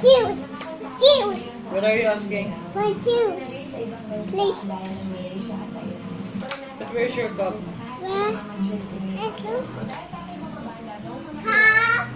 Juice. Juice. What are you asking? Want juice. Please. But where's your cup? Where? Cup. Cup.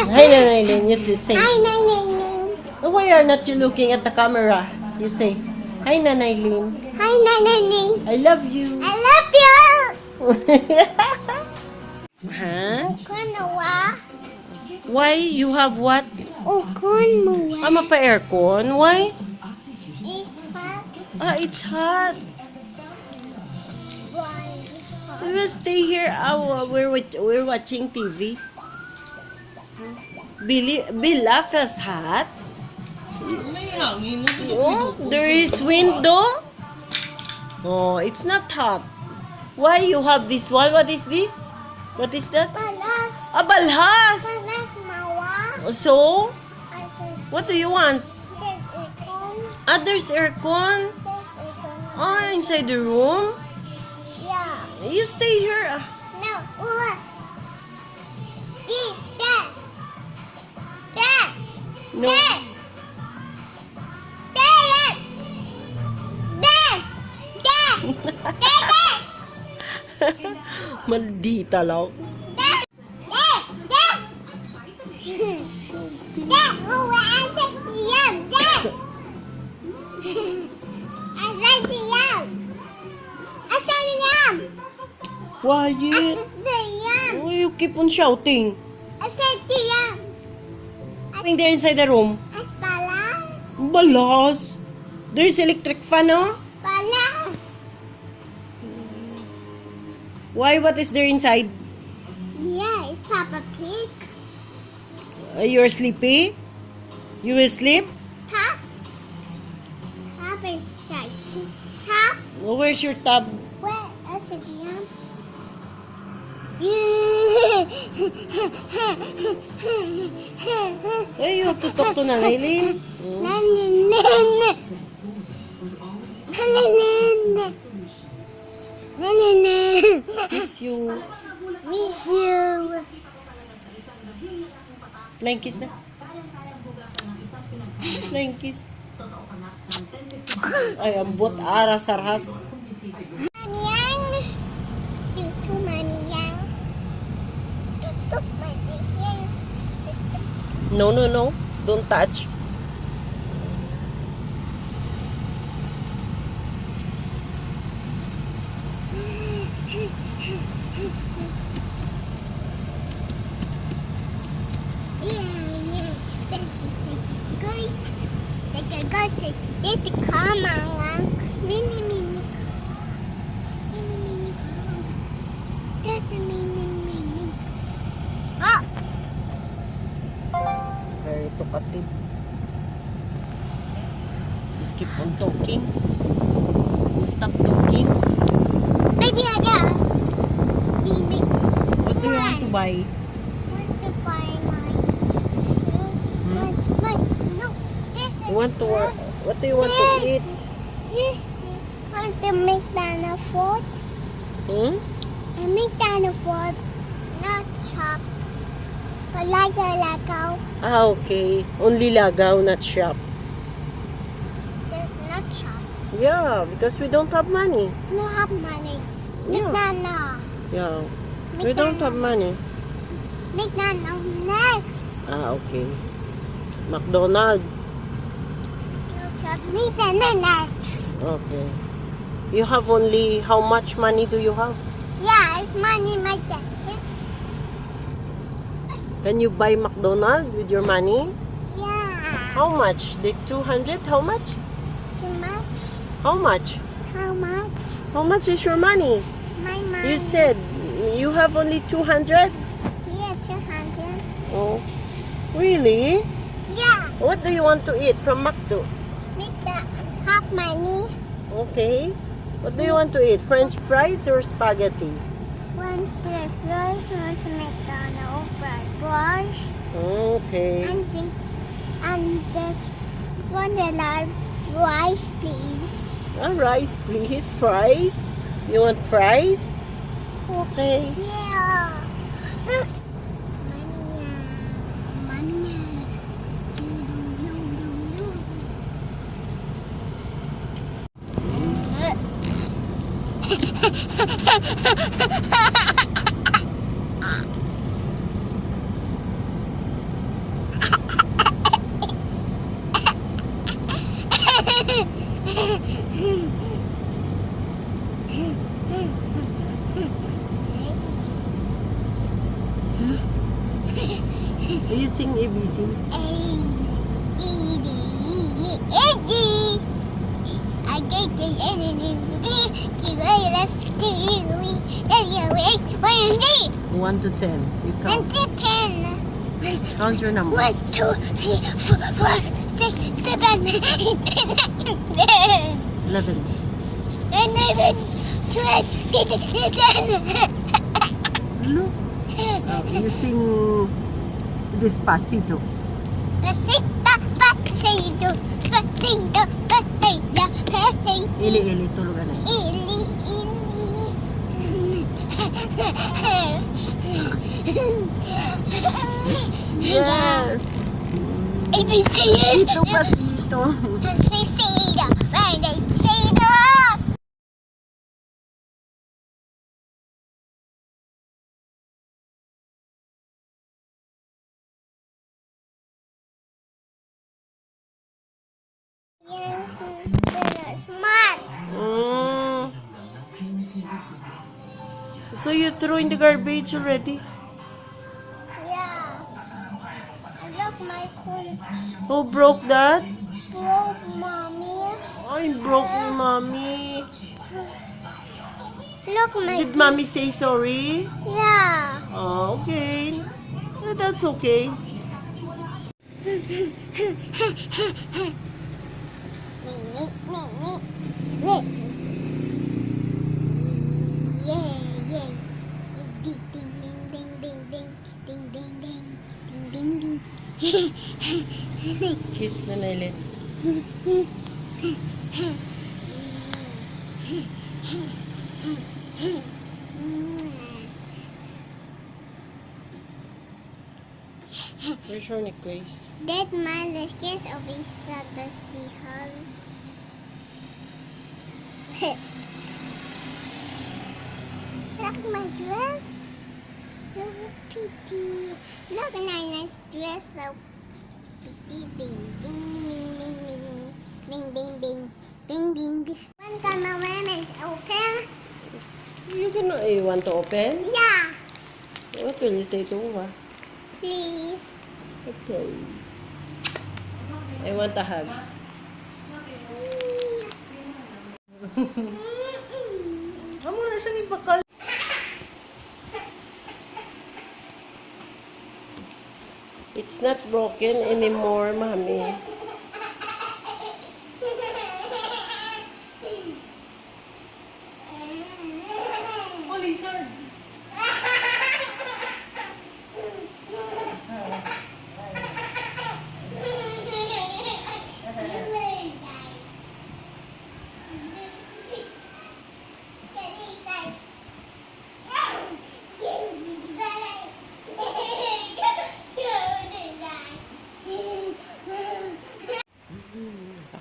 Hi, Nanay Lynn. You just say. Hi, Nanay. Why are not you looking at the camera? You say, hi, Nanay Lynn. Hi, Nanay. I love you. I love you. Huh? Ukon wa. Why you have what? Ukon mo wa. I'm pa aircon. Why? It's hot. It's hot. Why? We will stay here. We're watching TV. Billa feels hot. Oh, there is window. Oh, it's not hot. Why you have this one? What is this? What is that? Balas. Balhas. Balas mawa. So, I said, what do you want? there's ikon. There's aircon. There's ikon. Inside the room. Yeah. You stay here. No. What? This. That. That. No. That. That. That. That. That. Maldita lang. That. That. That. That. Oh, I said yum. That. I said yum. I said yum. I Quiet. said yum. Oh, you keep on shouting. I said yum. Going there inside the room. As balas. Balas. There's electric fan, oh. Balas. Why? What is there inside? Yeah, it's Papa Pig. You're sleepy? You will sleep? Top. Top is stretching. Top. Oh, where's your tub? Where is it, yum? Hey, you have to talk to Nanay Lynn. Miss you. Miss you. Flying kiss na. Flying kiss. Ay, ambot ara sarhas. Mami yang. Tutu mami yang. Tutu mami yang. No, no, no. Don't touch. This is come on, mini mini. Mini mini. That's a mini mini. Ah! Very talkative. Keep on talking. Stop talking. Baby, I got. Baby. What do you want to buy? Want to buy my. No, this is. You want to work? What do you want to eat? This is. Want to make McDonald's food? Hmm? A McDonald's food, not chop. But like a lagaw. Okay. Only lagaw, not shop. There's not chop. Yeah, because we don't have money. No have money. Yeah. McDonald's. Yeah. We don't have money. McDonald's next. Okay. McDonald. No chop. McDonald's next. Okay. You have only, how much money do you have? Yeah, it's money like that. Yeah. Can you buy McDonald with your money? Yeah. How much? The 200? How much? Too much? How much? How much? How much is your money? My money. You said you have only 200? Yeah, 200. Oh. Really? Yeah. What do you want to eat from McDo? Make that half money. Okay. What do you want to eat? French fries or spaghetti? One plus rice or to make brush. Okay. And this one large rice, please. Rice, please. Fries. You want fries? Okay. Yeah. Look. Mania. Mania. You sing ABC. One to 10. You count. Count your number. 1, 2, 3, 4, 5, 6, 7, 8, 9, 11. 11, 12, 13. Look. You sing Despacito. Pasito, pasito, pasito, pasito. Ili, tulugan na. Ili. Yes. ABC. Pasito, pasito. Pasito, pasito. Yes, they're smart. Mm. So you threw in the garbage already? Yeah. Look, my phone Who broke that? broke, mommy. I broke ni mommy. Look, my Did mommy say sorry? Yeah. Oh, okay. That's okay. Kiss na Nailit. Where's your necklace? That man, the kiss of the seahorse. Look my dress. So pretty. Look at my nice dress. So pretty. Ding, ding, ding, ding, ding. Ding, ding, ding. Ding, ding. When can my women open? You want to open? Yeah. What will you say to her? Please. Okay. I want a hug. Amo na siyang ibakal. It's not broken anymore, mommy.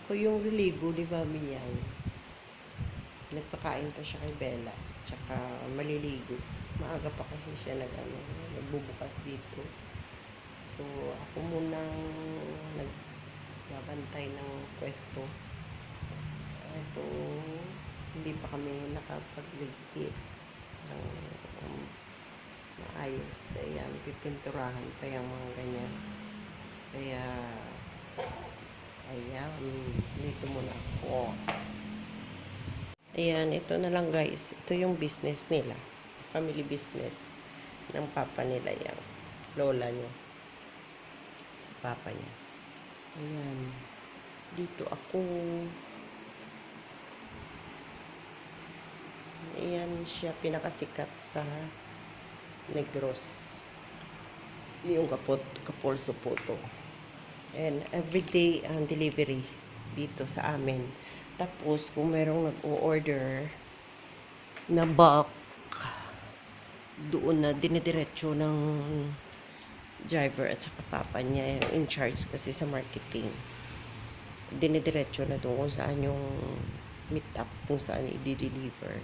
Ako yung religo ni Mami yan. Nagpakain pa siya kay Bella. Tsaka maliligo. Maaga pa kasi siya nagbubukas dito. So, ako munang nagbabantay ng pwesto. Ito, hindi pa kami nakapagligpit ng maayos. Ayan, pipinturahan pa yung mga ganyan. Kaya, ayan, dito muna ako. Ayan, ito na lang guys. Ito yung business nila. Family business ng papa nila yan. Lola niya. Sa papa niya. Ayan. Dito ako. Ayan siya pinakasikat sa Negros. Yung kapulso po to. And everyday ang delivery dito sa amin. Tapos, kung merong nag-o-order na bulk, doon na dinidiretso ng driver at saka papa niya, yung in charge kasi sa marketing. Dinidiretso na doon kung saan yung meet up, kung saan i-deliver.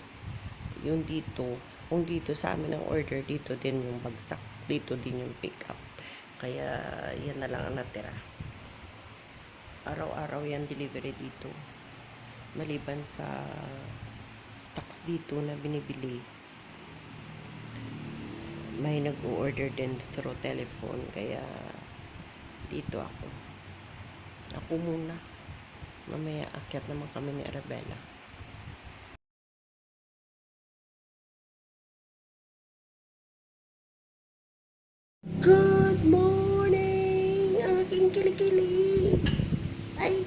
Yung dito, kung dito sa amin ang order, dito din yung bagsak, dito din yung pick up. Kaya, yan na lang ang natira. Araw-araw yan delivery dito. Maliban sa stocks dito na binibili, may nag-order din through telephone. Kaya, dito ako muna. Mamaya akyat naman kami ni Arabella. Good morning, aking kilikili. Ay,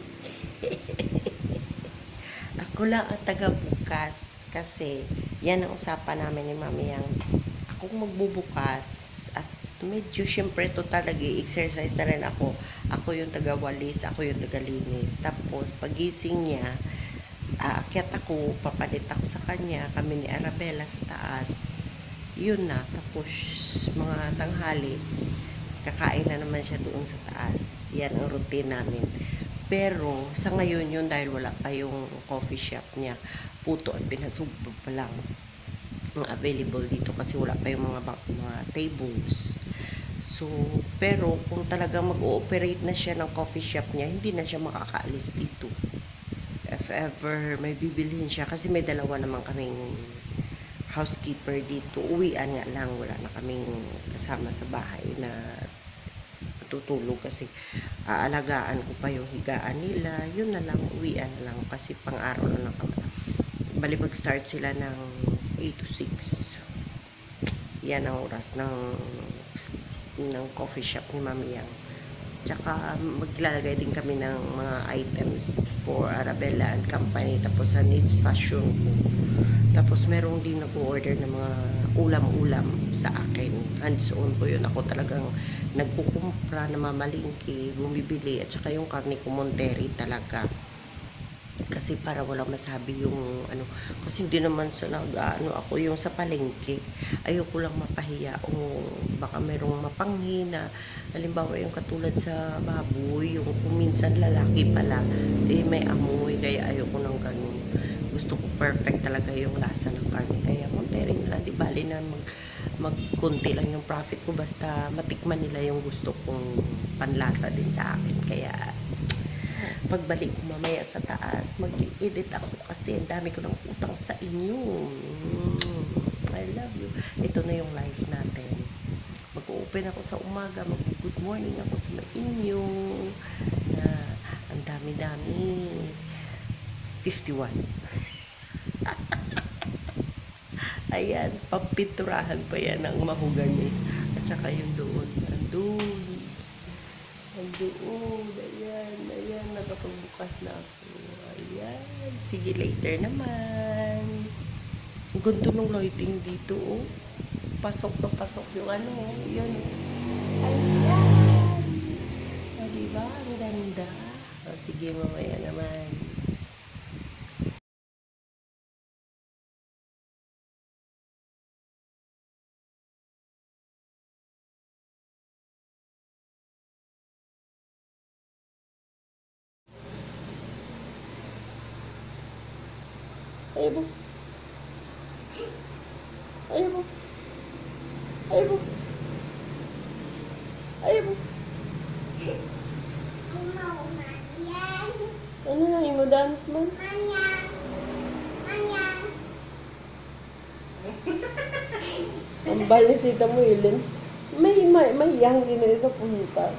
ako lang ang taga-bukas kasi yan ang usapan namin ni Mami yang akong magbubukas at medyo syempre to talaga exercise na rin ako. Ako yung taga-walis, ako yung taga-linis. Tapos pagising niya, aakyat ako, papalit ako sa kanya, kami ni Arabella sa taas. Yun na, tapos mga tanghali, kakain na naman siya doon sa taas. Yan ang routine namin. Pero, sa ngayon yun, dahil wala pa yung coffee shop niya, puto at pinasubbo pa lang ang available dito kasi wala pa yung mga tables. So, pero kung talagang mag-ooperate na siya ng coffee shop niya, hindi na siya makakaalis dito. If ever may bibilhin siya, kasi may dalawa naman kaming housekeeper dito. Uwian nga lang, wala na kaming kasama sa bahay na tutulog kasi aalagaan ko pa yung higaan nila. Yun na lang, uwian na lang kasi pang-araw na lang kami. Bali mag-start sila ng 8 to 6. Yan ang oras ng coffee shop ni Mami Yang. Tsaka maglalagay din kami ng mga items for Arabella and company. Tapos sa needs fashion ko. Tapos merong din nag-order ng mga ulam-ulam sa akin. Hands-on ko yun. Ako talagang nagkukumpra, namamalingki, bumibili. At saka yung karne ko Monterrey talaga. Kasi para walang masabi yung ano. Kasi hindi naman sa ako yung sa palengke. Ayoko lang mapahiya. O baka merong mapanghi na halimbawa yung katulad sa baboy. Yung kung minsan lalaki pala. May amoy. Kaya ayoko nang ganun. Gusto ko perfect talaga yung lasa ng karne. Kaya Monterrey na lang, di bali na magkunti lang yung profit ko basta matikman nila yung gusto kong panlasa din sa akin. Kaya pagbalik ko mamaya sa taas, mag-i-edit ako kasi ang dami ko ng utang sa inyo. I love you. Ito na yung live natin. Mag-open ako sa umaga, mag-good morning ako sa inyo. Ang dami-dami. 51. Ayan, pampinturahan pa yan ng mahogany. At saka yung doon. Andun. Ayan, nakapagbukas na ako. Ayan, sige later naman. Ang ganda ng lighting dito, oh. Pasok na pasok yung ano, yun. Ayan. O, diba? Ang ganda. O, sige, mamaya naman. Ayaw mo. Ayaw mo. Ayaw mo. Ayaw mo. Manian. Ano na, imo dance man? Manian. Manian. Ang balit tita mo, Helen. May yang din rin sa punta.